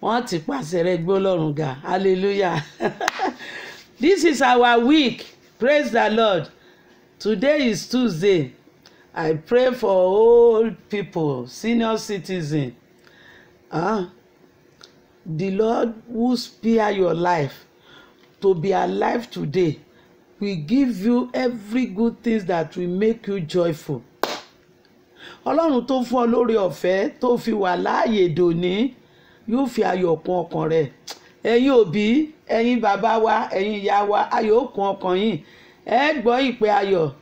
wọ́n ti pàṣẹ rẹ̀ gbé Ọlọ́run ga. Hallelujah. This is our week. Praise the Lord. Today is Tuesday. I pray for old people, senior citizens. The Lord who spare your life to be alive today will give you every good things that will make you joyful. Ọlọ́run tó fún ọ lórí ọ̀fẹ́ tó fi wà láàyè dòní yóò fi ayọ̀ kún ọkàn rẹ̀. Ẹ̀yin òbí, ẹ̀yin bàbá wa, ẹ̀yin ìyá wa, ayọ̀ kún ọkàn yín. Ẹ gbọ́ ìpè ayọ̀.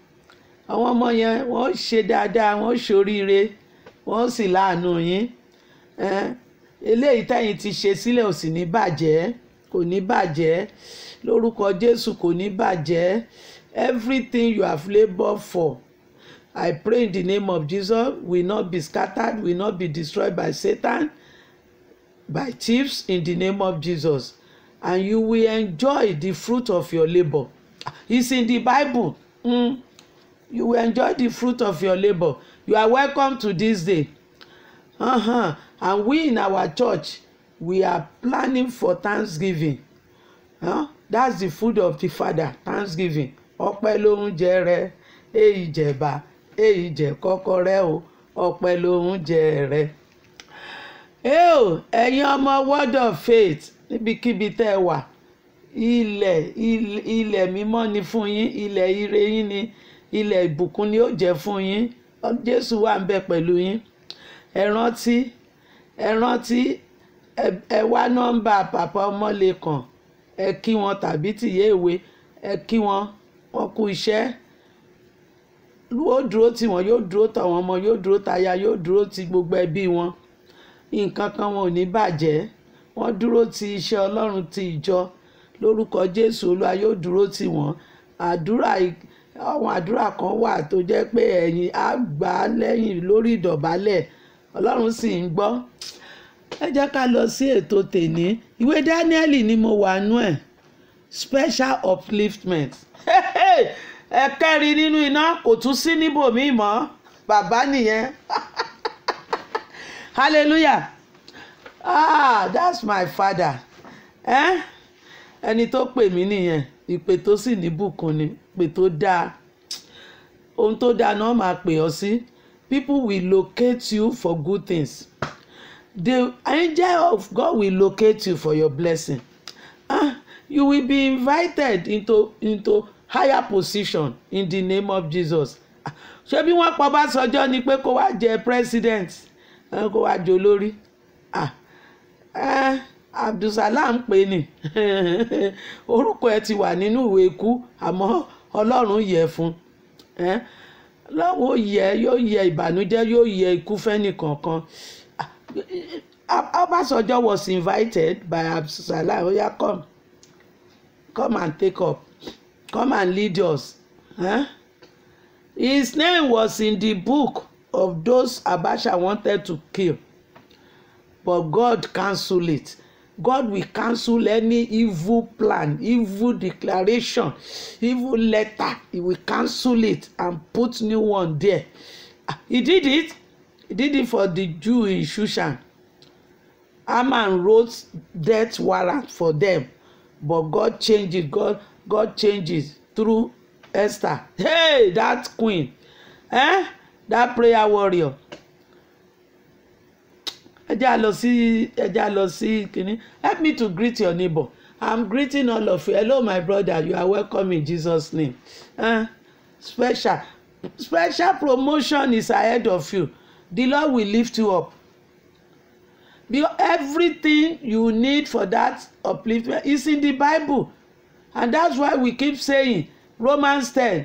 Àwọn ọmọ yẹn wọ́n ṣe dáadáa, wọ́n ṣoríire, wọ́n sì láàánú yín. Eléyìí tẹ́yin ti ṣe sílẹ̀ ò sì ní bàjẹ́, kò ní bàjẹ́. Lórúkọ Jésù kò ní bàjẹ́. Everything you have labored for, I pray in the name of Jesus, will not be scattered, will not be destroyed by Satan, by thieves, in the name of Jesus. And you will enjoy the fruit of your labor. It's in the Bible. You will enjoy the fruit of your labor. You are welcome to this day. And we in our church, we are planning for Thanksgiving. That's the food of the Father, Thanksgiving. Ọpẹ́ ló ń jẹ rẹ, èyí jẹ̀bà, èyí jẹ kọ́kọ́rẹ́ o, ọpẹ́ ló ń jẹ rẹ. Ẹ̀yin ọmọ Word of Faith, níbikíbi tẹ́ ẹ wà, ilẹ̀ mímọ́ ni fún yín, ilẹ̀ ire yín ni, ilẹ̀ ìbùkún ni ó jẹ́ fún yín. Jésù wà ń bẹ pẹ̀lú yín. Ẹ rántí, ẹ wá nọ́mbà Papa Ọmọlékan, ẹ kí wọn tàbí tìyé ìwé, ẹ kí wọn kú iṣẹ́. Yóò dúró tì wọ́n, yóò dúró tàwọn ọmọ, yóò dúró táyà, yóò dúró ti gbogbo ẹbí wọn. Nǹkan kan wọn ò ní bàjẹ́. Wọ́n dúró ti iṣẹ́ Ọlọ́run ti ìjọ. Lórúkọ Jésù Olúwa yóò dúró tì wọ́n. Àwọn àdúrà kan wà tó jẹ́ pé ẹ̀yin á gbà á lẹ́yìn lórí ìdọ̀bálẹ̀. Ọlọ́run sì ń gbọ́. Ẹ jẹ́ ká lọ sí ètò tèní. Ìwé Dáníẹ́lì ni mo wà nú ẹ̀. Special upliftment. Ẹ̀kẹ́rin nínú iná kò tún sí níbòmíì mọ́. Bàbá nìyẹn. Hallelujah. That's my father. Ẹni tó pè mí nìyẹn. Ìpè tó sì ní bùkún ni. Ìpè tó dáa. Ohun tó dáa náà máa pè ọ́ sí. People will locate you for good things. The angel of God will locate you for your blessing. You will be invited into higher position in the name of Jesus. Ṣé bí wọ́n pa Ọbásanjọ́ ni pé kó wá jẹ president, kó wá jẹ olórí? Abdulsalam pè ní orúkọ ẹ ti wà nínú ìwé ikú, àmọ́ Ọlọ́run yẹ fún. Lọ́wọ́ yóò yẹ ìbànújẹ́, yóò yẹ ikú fẹ́ni kankan. Ọbásanjọ́ was invited by Abdulsalam. Oya, come and take up, come and lead us. His name was in the book of those Abacha wanted to kill, but God cancelled it. God will cancel any evil plan, evil declaration, evil letter. He will cancel it and put new one there. He did it. He did it for the Jew in Shushan. Haman wrote death warrant for them, but God changed it. God changed it through Esther. Hey, that queen, that prayer warrior. Help me to greet your neighbor. I'm greeting all of you. Hello, my brother. You are welcome in Jesus' name. Special promotion is ahead of you. The Lord will lift you up. Everything you need for that upliftment is in the Bible. And that's why we keep saying Romans 10.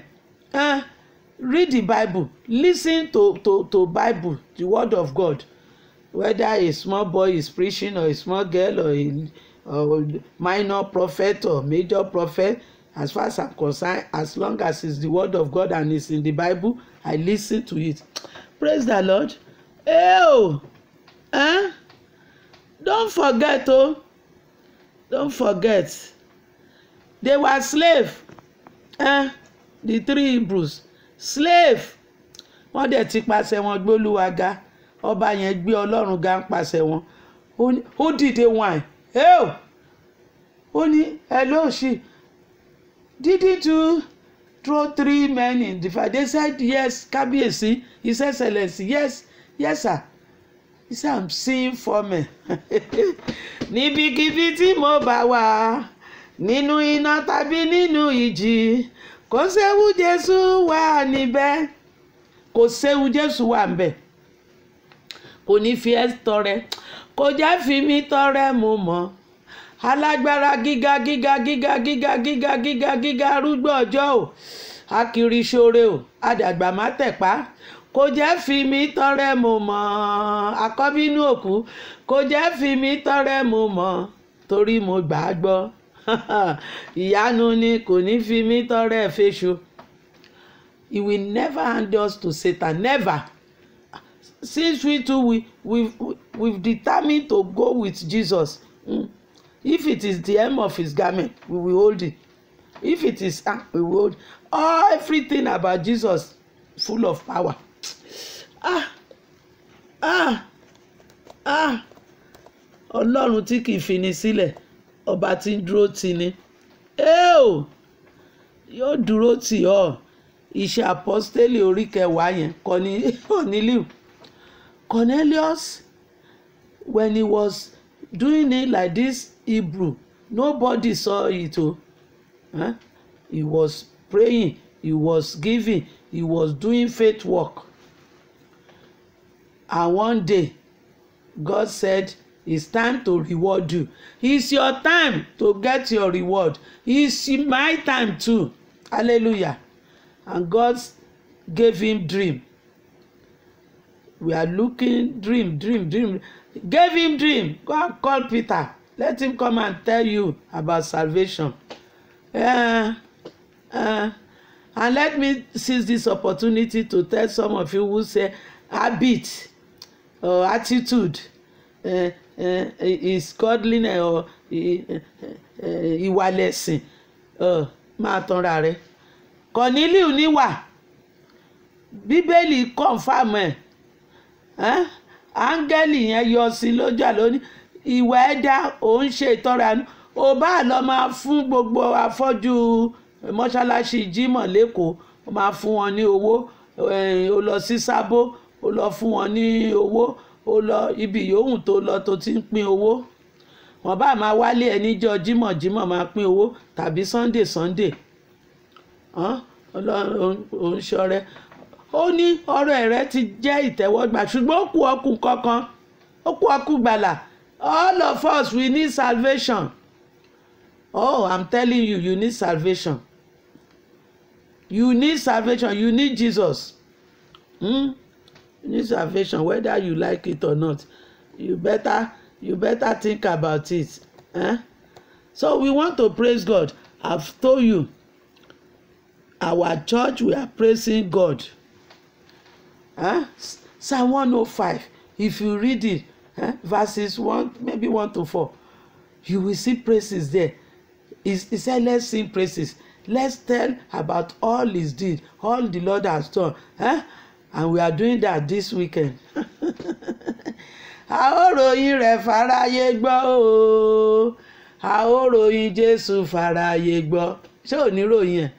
Read the Bible. Listen to Bible, the word of God. Whether a small boy is preaching or a small girl or a minor prophet or major prophet, as far as I'm concerned, as long as it's the word of God and it's in the Bible, I listen to it. Praise the Lord. Don't forget, don't forget. They were slaves. The three Hebrews. Slave. Wọ́n dẹ̀ ti pàṣẹ wọn gbé Olúwa ga. Ọba yẹn gbé Ọlọ́run ga ń pàṣẹ wọn. ó dìde wine ó ní hello she didn't you throw 3 men in the fire? They said yes, kábíyèsí, his excellency, yes sir. He said I'm seeing 4 men. Níbikíbi tí mo bá wà, nínú iná tàbí nínú ìjì, kò séwu Jésù wà níbẹ̀. Kò séwu Jésù wà níbẹ̀. Kò ní fi ẹ́ tọrẹ, kò jẹ́ fi mí tọrẹ mo mọ̀. Alágbára gíga arúgbó ọjọ́ o, akiri ṣoore o, àdàgbà má tẹ̀pá. Kò jẹ́ fi mí tọrẹ mo mọ̀, àkọ́bínú òkú. Kò jẹ́ fi mí tọrẹ mo mọ̀, torí mo gbà á gbọ́. Ìyanu ni, kò ní fi mí tọrẹ fèṣù. He will never hand us to Satan, never. Since we too we've determined to go with Jesus. If it is the hem of his garment, we will hold it. If it is we will hold everything about Jesus, full of power. Ọlọ́run tí kì í fi ni sílẹ̀, ọba tí ń dúró tì ni. Yóò dúró tì ọ́. Iṣẹ́ apọ́stélì orí 10 yẹn, Cornelius, when he was doing it like this Hebrew, nobody saw it. He was praying, he was giving, he was doing faith work. And one day, God said, it's time to reward you. It's your time to get your reward. It's my time too. Hallelujah. And God gave him dream. We are looking, dream. Gave him dream. Go and call Peter. Let him come and tell you about salvation. And let me seize this opportunity to tell some of you who say habit or attitude is godliness or ìwà lẹ̀sìn. Máa tanra rẹ. Cornelius níwà. Bíbélì confirm ẹ̀. Áńgẹ́lì yẹn yọ sí lójú àlóní. Ìwà ẹ̀dá òun ṣe ìtọrẹ àánú. Ó bá lọ máa fún gbogbo afọ́jú mọ́ṣáláṣí Jímọ̀ lẹ́kọ̀ọ́. Ó máa fún wọn ní owó. Ó lọ sí Sábó. Ó lọ fún wọn ní owó. Ó lọ ibi yòówù tó lọ tó ti ń pín owó. Wọ́n bá máa wálé ẹ níjọ́ Jímọ̀ máa pín owó tàbí Sunday. Òun ṣọrẹ. Ó ní ọrẹ rẹ ti jẹ́ ìtẹ́wọ́gbà, ṣùgbọ́n ó kù ọkùn kankan. Ó kù ọkùn gbàlà. All of us, we need salvation. I'm telling you, you need salvation. You need salvation. You need Jesus. You need salvation, whether you like it or not. You better think about it. So we want to praise God. I've told you, our church, we are praising God. Psalm 105, if you read it, verses 1, maybe 1 to 4, you will see praises there. He said, let's sing praises. Let's tell about all his deed, all the Lord has done. And we are doing that this weekend. A ó ròyìn rẹ̀ fáráyé gbọ́ o. A ó ròyìn Jésù fáráyé gbọ́. Ṣé ò ní ròyìn ẹ̀?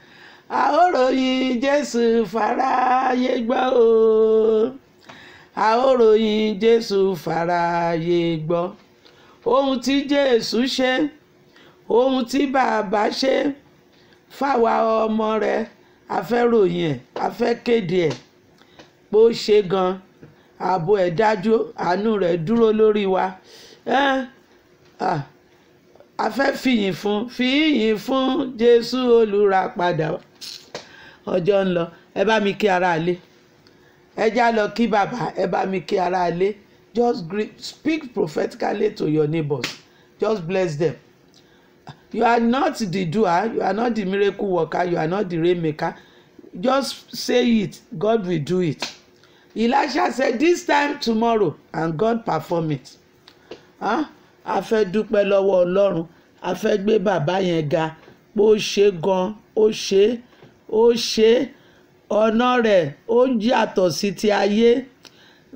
A ó ròyìn Jésù fáráyé gbọ́ o. A ó ròyìn Jésù fáráyé gbọ́. Ohun tí Jésù ṣe, ohun tí bàbá ṣe, fáwa ọmọ rẹ̀, a fẹ́ ròyìn ẹ̀, a fẹ́ kéde ẹ̀. Bó ṣe gan, ààbò ẹ̀ dájú, àánú rẹ̀ dúró lórí wa. A fẹ́ fìyìn fún Jésù olùràpadà. Ọjọ́ ń lọ. Ẹ bá mi kí ará ilé. Ẹ já lọ kí bàbá. Ẹ bá mi kí ará ilé. Just speak prophetically to your neighbors. Just bless them. You are not the doer. You are not the miracle worker. You are not the rain maker. Just say it. God will do it. Elisha said, this time tomorrow, and God perform it. A fẹ́ dúpẹ́ lọ́wọ́ Ọlọ́run. A fẹ́ gbé bàbá yẹn ga. Bó ṣe gan, ó ṣe. Ọ̀nà rẹ̀ ó yàtọ̀ sí ti ayé.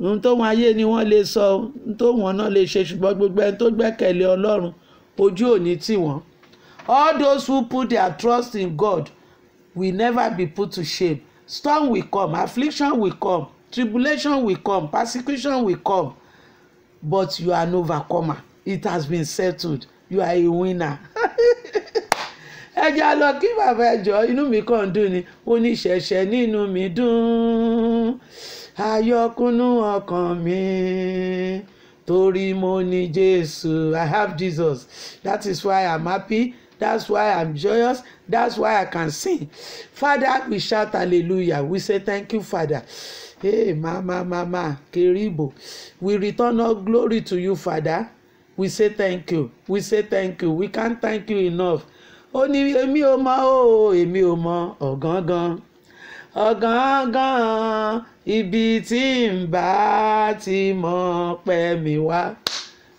ohun tó wọn ayé ni wọ́n lè sọ, ohun tó wọn náà lè ṣe, ṣùgbọ́n gbogbo ẹni tó gbẹ́kẹ̀lé Ọlọ́run ojú ò ní tì wọ́n. All those who put their trust in God will never be put to shame. Storm will come, affliction will come, tribulation will come, persecution will come, but you are an overcomer. It has been settled. You are a winner. Ẹ jẹ́ lọ kí bàbá ẹjọ́, inú mi kàn dùn ni, ó ní ṣẹ̀ṣẹ̀ nínú mi dùn, ayọ̀kúnnú ọkàn mi, torí mo ní Jésù. I have Jesus. That is why I'm happy. That's why I'm joyous. That's why I can sing. Father, we shout hallelujah. We say thank you, Father. Hey, mama, Keribo. We return all glory to you, Father. We say thank you. We say thank you. We can't thank you enough. Ó ní èmi ò mọ̀ o, èmi ò mọ̀ ọ̀gángán ibi tí ń bá ti mọ̀ pẹ́ mi wá.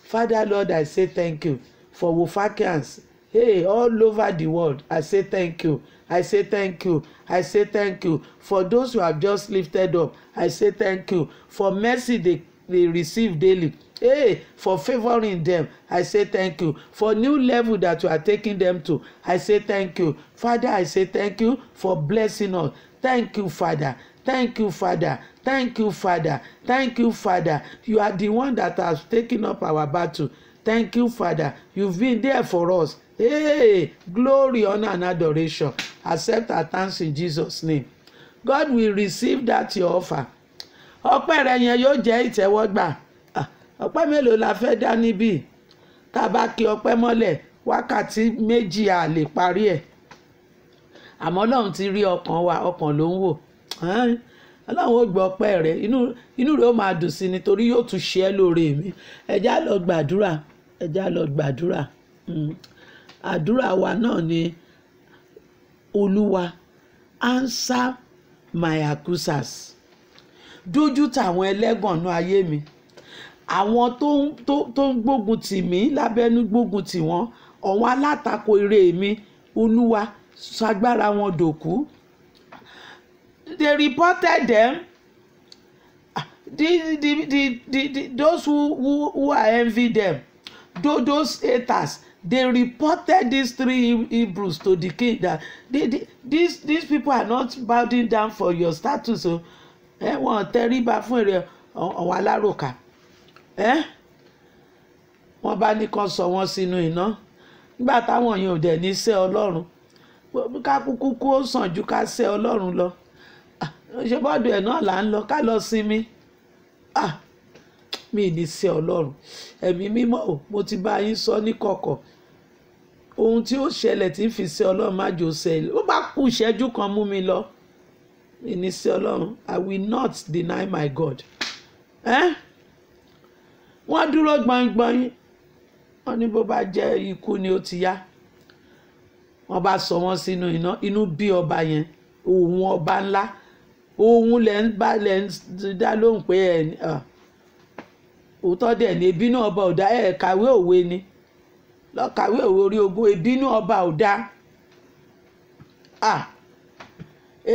Father, Lord, I say thank you for Wofakians. Hey, all over the world, I say thank you. I say thank you. I say thank you for those who have just lifted up. I say thank you for mercy they receive daily. Hey, for favoring them, I say thank you. For new level that you are taking them to, I say thank you. Father, I say thank you for blessing us. Thank you, Father. Thank you, Father. Thank you, Father. Thank you, Father. You are the one that has taken up our battle. Thank you, Father. You've been there for us. Hey, glory, honor, and adoration. Accept our thanks in Jesus' name. God will receive that your offer. Ọpẹ́ rẹ yẹn yóò jẹ́ ìtẹ́wọ́gbà. Ọpẹ́ mélòó la fẹ́ dá níbí? Tá a bá kí ọpẹ́ mọ́lẹ̀, wákàtí méjì a lè parí ẹ̀. Àmọ́ Ọlọ́run ti rí ọkàn wa, ọkàn ló ń wò. Ọlọ́run ó gbọ́ ọpẹ́ rẹ, inú rẹ ó máa dùn sí nítorí yóò tún ṣe ẹ́ lóore mi. Ẹ já lọ gbàdúrà, ẹ já lọ gbàdúrà. Àdúrà wa náà ni Olúwa answer my accusers. Dójú tàwọn ẹlẹ́gàn nú ayé mi. Àwọn tó ń gbógun tì mí lábẹ́nú gbógun tì wọ́n, àwọn alátakò ire mi, Olúwa ṣagbára wọn dòkú. They reported them. Those who are envy them, those haters, they reported these 3 Hebrews to the king that these people are not bowing down for your status. So, wọ́n tẹríba fún èrè àwọn aláròkà. Wọ́n bá ní kan sọ wọ́n sínú iná. Nígbà táwọn yẹn ò dẹ̀ ní sẹ́ Ọlọ́run. Ká kúkú kú ó sàn ju ká sẹ́ Ọlọ́run lọ. Ṣé bọ́ọ̀dù ẹ̀ náà là ń lọ ká lọ sinmi? Mi ní sẹ́ Ọlọ́run. Ẹ̀mí mímọ́ o, mo ti bá yín sọ ní kọ̀kọ̀. Ohun tí ó ṣẹlẹ̀ tí ń fi sẹ́ Ọlọ́run má jò ṣẹlẹ̀. Ó bá kù ìṣẹ́jú kan mú mi lọ. Mi ní sẹ́ Ọlọ́run. I will not deny my God. Wọ́n dúró gbọ̀ngbọ̀n. Wọ́n ní bó bá jẹ́ ikú ni ó ti yá. Wọ́n bá sọ wọ́n sínú iná. Inú bí ọba yẹn. Òun ọba ńlá. Òun lẹ̀ ń dá lóhùn pé òótọ́ dẹ̀ ní ìbínú ọba ò dá. Kàwé òwe ni. Lọ kàwé òwe orí ogún. Ìbínú ọba ò dá.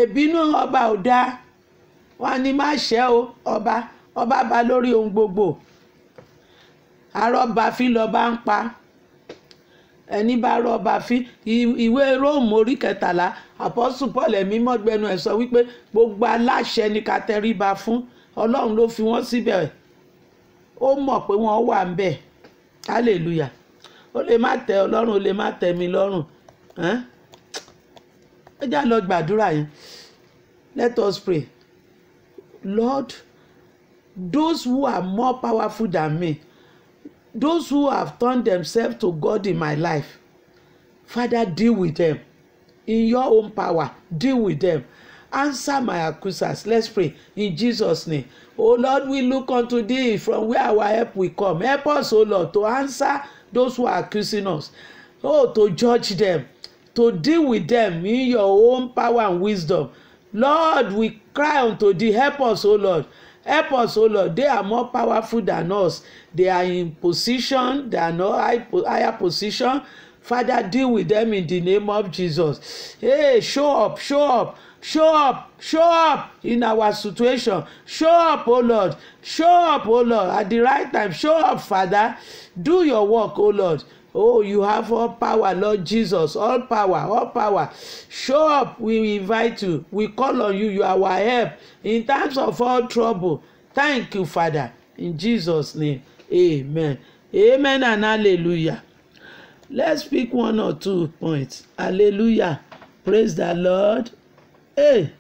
Ìbínú ọba ò dá. Wọ́n ní má ṣẹ́ o ọba bá lórí ohun gbogbo. Arọ́ba fín lọ́ba ń pa. Ẹni bá rọ́ba fín. Ìwé Róòmù orí 13, Àpọ́sù Paul ẹ̀mí mọ́gbẹ́nu ẹ̀ sọ wípé gbogbo aláṣẹ ni ká tẹríba fún. Ọlọ́run ló fi wọ́n síbẹ̀. Ó mọ̀ pé wọ́n wà ń bẹ̀. Hallelujah. Ó lè má tẹ́ Ọlọ́run, ó lè má tẹ́ mi lọ́rùn. Ẹ já lọ gbàdúrà yẹn. Let us pray. Lord, those who are more powerful than me, those who have turned themselves to God in my life, Father, deal with them. In your own power, deal with them. Answer my accusers. Let's pray in Jesus' name. Oh Lord, we look unto thee from where our help will come. Help us, oh Lord, to answer those who are accusing us. Oh, to judge them, to deal with them in your own power and wisdom. Lord, we cry unto thee. Help us, oh Lord. Help us, oh Lord. They are more powerful than us. They are in position. They are not higher position. Father, deal with them in the name of Jesus. Hey, show up, show up, show up, show up in our situation. Show up, oh Lord. Show up, oh Lord, at the right time. Show up, Father. Do your work, oh Lord. Oh, you have all power, Lord Jesus. All power, all power. Show up. We invite you. We call on you. You are our help in times of all trouble. Thank you, Father. In Jesus' name, amen. Amen and hallelujah. Let's pick 1 or 2 points. Hallelujah. Praise the Lord. Hey,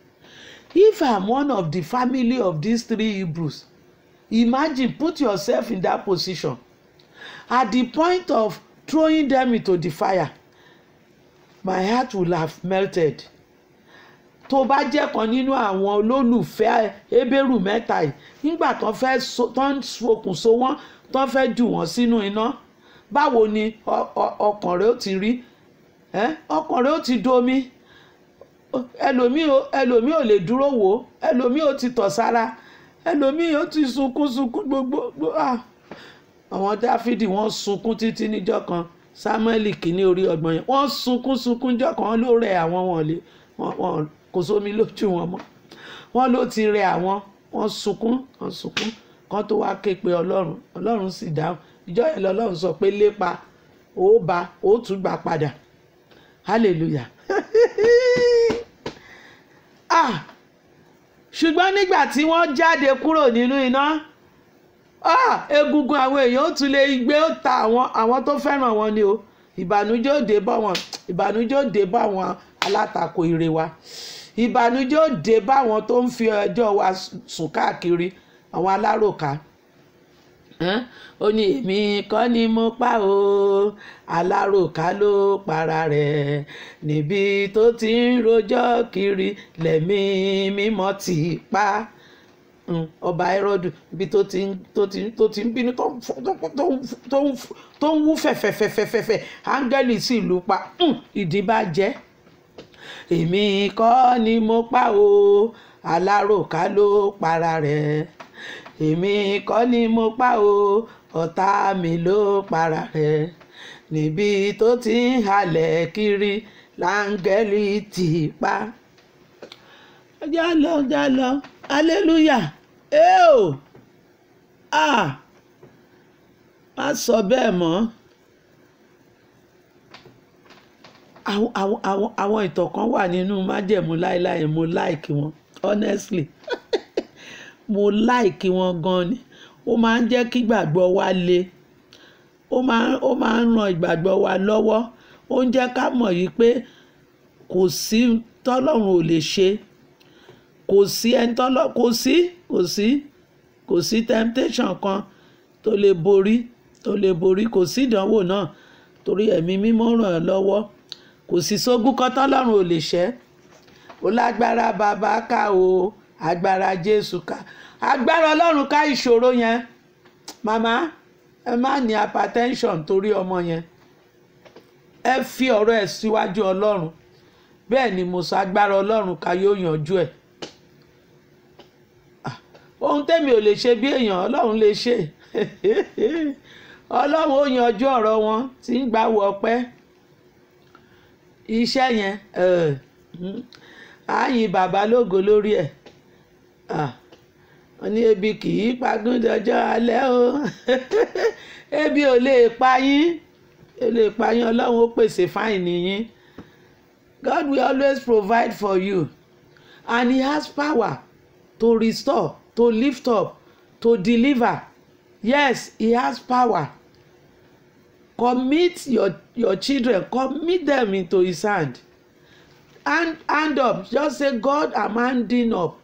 if I'm one of the family of these 3 Hebrews, imagine, put yourself in that position. At the point of throwing them into the fire, my heart will have melted. Tó bá jẹ́ kan nínú àwọn olólùfẹ́ Hébérù mẹ́ta yìí, nígbà tó ń fokùn so wọ́n, tó fẹ́ jù wọ́n sínú iná, báwo ni ọkàn rẹ̀ ó ti rí? Ọkàn rẹ̀ ó ti domi. Ẹlòmíì ò lè dúró wò, ẹlòmíì ó ti tọ̀ sára, ẹlòmíì ó ti sunkún gbogbo. Àwọn Dáfídì wọ́n sunkún títí níjọ́ kan. Sámúẹ́lì kìíní orí 30 yẹn, wọ́n sunkún níjọ́ kan, ló rẹ̀ àwọn wọn kò sómi lójú wọn mọ́. Wọ́n ló ti rẹ̀ àwọn, wọ́n sunkún kan tó wá ké pe Ọlọ́run. Ọlọ́run sì dáhùn. Ìjọ́ yẹn lọ́lọ́run sọ pé lépa, ó bá, ó tún gbà padà. Hallelujah. Ṣùgbọ́n nígbà tí wọ́n jáde kúrò nínú iná, egungun àwọn èèyàn ó tún lè gbé, ó ta àwọn tó fẹ́ràn wọn ni o. Ìbànújẹ́ ó dé bá wọn, ìbànújẹ́ ó dé bá wọn alátakò ire wa. Ìbànújẹ́ ó dé bá wọn tó ń fi ẹjọ́ wa sùn káàkiri, àwọn aláròká. Ó ní èmi kọ́ ni mo pa o, aláròká ló para rẹ̀, níbi tó ti ń rojọ́ kiri lẹ̀mí mímọ́ ti pa. Ọba Hẹ́rọ́dù, ibi tó ti ń bínú, tó ń wú fẹ̀fẹ̀fẹ̀fẹ̀fẹ̀, áńgẹ́lì sì lù pa. Ìdí bá jẹ́. Èmi kọ́ ni mo pa o, aláròká ló para rẹ̀. Èmi kọ́ ni mo pa o, ọ̀tá mi ló para rẹ̀. Níbi tó ti ń halẹ̀ kiri láńgẹ́lì ti pa. Jálọ. Hallelujah. Má sọ bẹ́ẹ̀ mọ́. Àwọn ìtàn kan wà nínú májẹ̀mú láéláé, mo like wọn, honestly. Mo like wọn gan ni. Ó máa ń jẹ́ kí ìgbàgbọ́ wa le. Ó máa ń ran ìgbàgbọ́ wa lọ́wọ́. Ó ń jẹ́ ká mọ̀ yìí pé kò sí tọ́lọ́run ò lè ṣe. Kò sí ẹni kò sí temptation kan tó lè borí. Kò sí ìdánwò náà, torí ẹ̀mí mímọ́ ràn án lọ́wọ́. Kò sí sógun kan tọ́lọ́run ò lè ṣẹ́. Ó lágbára bàbá ká o, agbára Jésù ká. Agbára Ọlọ́run ká ìṣòro yẹn. Màmá, ẹ má ní hypertension torí ọmọ yẹn. Ẹ fi ọ̀rọ̀ ẹ̀ síwájú Ọlọ́run. Bẹ́ẹ̀ ni mo sọ, agbára Ọlọ́run ká yóò yanjú ẹ̀. Ohun tẹ́mi ò lè ṣe bí èèyàn, Ọlọ́run lè ṣe. Ọlọ́run ó yanjú ọ̀rọ̀ wọn tí ń gbà wọ ọpẹ́. Iṣẹ́ yẹn, àyìn bàbá lógo lórí ẹ̀. Wọ́n ní ebi kì í pagún dọjọ́ alẹ́ o. Ebi ò lè pa yín. Ọlọ́run ó pèsè fáìní yín. God will always provide for you, and he has power to restore, to lift up, to deliver. Yes, he has power. Commit your children, commit them into his hand. Hand up. Just say, God, I'm handing up.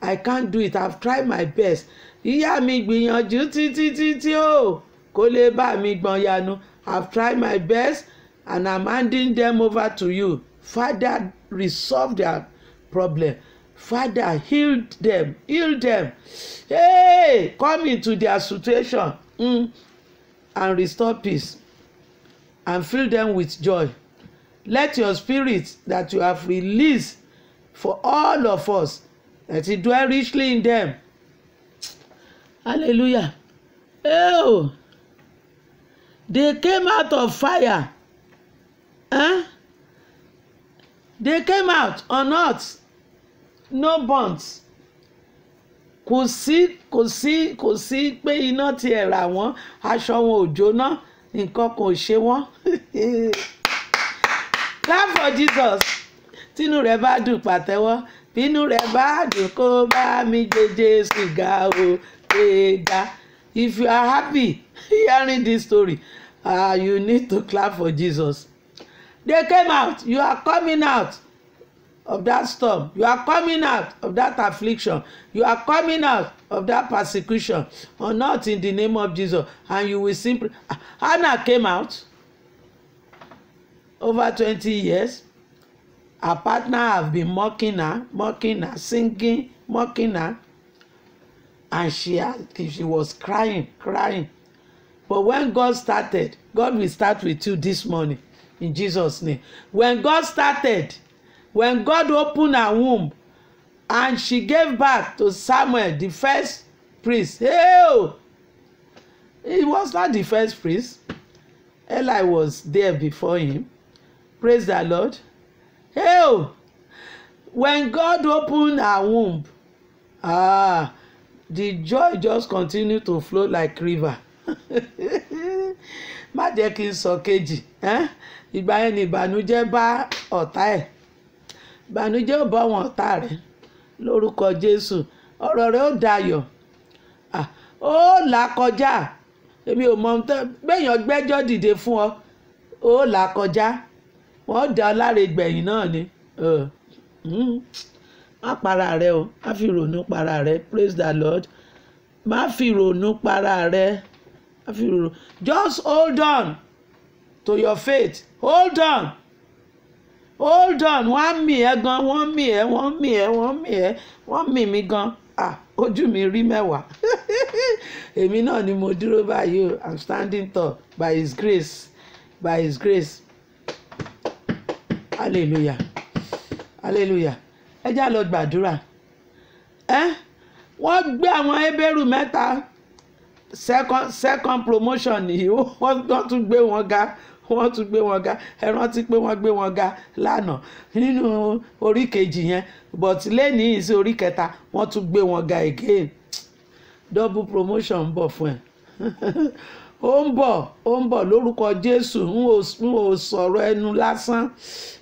I can't do it. I've tried my best. Ìyá mi gbìyànjú títí o, kó lè bá mi gbọ̀n yanu. I've tried my best and I'm handing them over to you. Father, resolve their problem. Father, heal them. Hey, come into their situation and restore peace and fill them with joy. Let your spirit that you have released for all of us, that it dwell richly in them. Hallelujah. Oh, they came out of fire They came out unhurt, no burns. Kò sí pé iná ti ẹ̀ rà wọ́n, aṣọ wọn ò jóná, nǹkan kan ò ṣe wọ́n. Clap for Jesus. Tínú rẹ̀ bá dùn pàtẹ́wọ́, bínú rẹ̀ bá dùn kó bá mi gbé Jésù ga o, gbéga. If you are happy hearing this story, you need to clap for Jesus. They came out. You are coming out of that storm. You are coming out of that affliction. You are coming out of that persecution. Or not in the name of Jesus. And you will simply... Hannah came out over 20 years. Her partner have been mocking her, singing, mocking her. And she was crying. But when God started, God will start with you this morning in Jesus' name. When God opened her womb and she gave birth to Samuel, the first priest. Hey, he was not the first priest. Eli was there before him. Praise the Lord. Hey, when God opened her womb, the joy just continued to flow like river. Má jẹ́ kí n sọ kejì. Ìgbà yẹn ni ìbànújẹ́ bá ọ̀tá ẹ̀. Ìbànújẹ́ ò bá wọn ọ̀tá rẹ̀ lórúkọ Jésù. Ọ̀rọ̀ rẹ̀ ó dayọ̀. Ó là kọjá. Èmi ò mọ béèyàn gbẹ́jọ́ dìde fún ọ. Ó là kọjá. Wọ́n dá ọ láre gbẹ̀yìn náà ni. Má para rẹ o. Má fi ìrònú para rẹ. Praise the Lord. Má fi ìrònú para rẹ. Just hold on to your faith. Hold on. Wọ́n mì ẹ́ gan, wọ́n mì mí gan. Ojú mi rí mẹ́wàá. Èmi náà ni mo dúró báyìí o. I'm standing tall by his grace. Hallelujah. Ẹ já lọ gbàdúrà. Wọ́n gbé àwọn Hébérù mẹ́ta. Second promotion nìyí. Wọ́n tún gbé wọn ga. Ẹ rántí pé wọ́n gbé wọn ga lánàá nínú orí kejì yẹn, but lẹ́nìí ìsí orí kẹta wọ́n tún gbé wọn ga again. Double promotion ń bọ̀ fún ẹ. Ó ń bọ̀ lórúkọ Jésù. N ò sọ̀rọ̀ ẹnu lásán.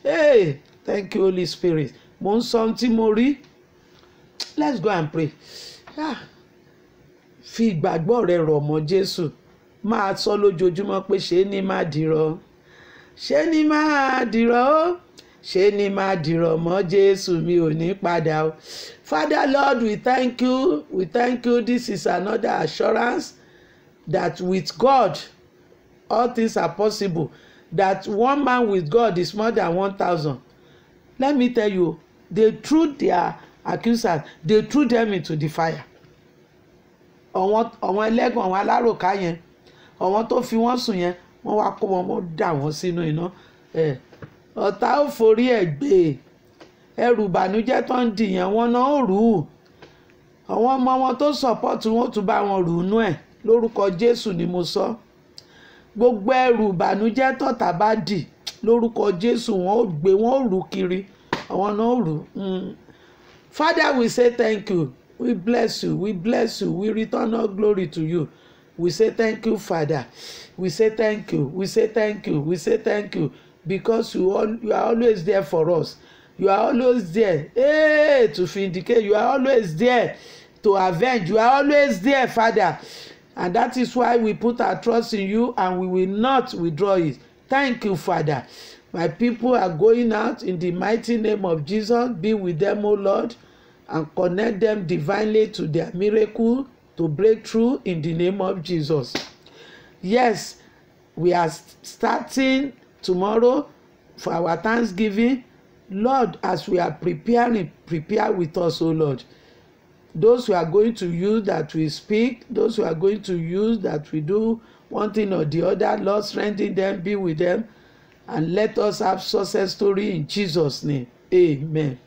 Hey, thank you Holy Spirit. Mo ń sọ ohun tí mo rí. Let's go and pray. Fi ìgbàgbọ́ rẹ rọ̀ mọ́ Jésù. Máa sọ lójoojúmọ́ pé ṣé ni máa dìrọ̀ mọ́ Jésù mi ò ní padà o. Father Lord, we thank you. This is another assurance that with God all things are possible. That one man with God is more than 1,000. Let me tell you, they threw their accusers, they threw them into the fire. Àwọn ẹlẹ́gàn, àwọn aláròká yẹn, àwọn tó fi wọ́n sùn yẹn, wọ́n wá kó wọn dà wọ́n sínú iná. Ọ̀tá ò forí ẹ̀ gbé. Ẹrù ìbànújẹ́ tó ń dì yẹn wọ́n náà ó rù ú. Àwọn ọmọ wọn tó sọ̀pọ̀tù wọn tún bá wọn rù ú nú ẹ̀. Lórúkọ Jésù ni mo sọ. Gbogbo ẹrù ìbànújẹ́ tọ̀tá bá dì lórúkọ Jésù wọn ó gbé wọn ó rù kiri. Àwọn náà ó rù ú. Father, we say thank you. We bless you. We return all glory to you. We say thank you, Father. We say thank you. Because you are always there for us. You are always there to vindicate. You are always there to avenge. You are always there, Father. And that is why we put our trust in you and we will not withdraw it. Thank you, Father. My people are going out in the mighty name of Jesus. Be with them, O Lord, and connect them divinely to their miracle to break through in the name of Jesus. Yes, we are starting tomorrow for our Thanksgiving. Lord, as we are preparing, prepare with us, O Lord. Those who are going to use that we speak, those who are going to use that we do one thing or the other, Lord, strengthen them, be with them, and let us have success story in Jesus' name. Amen.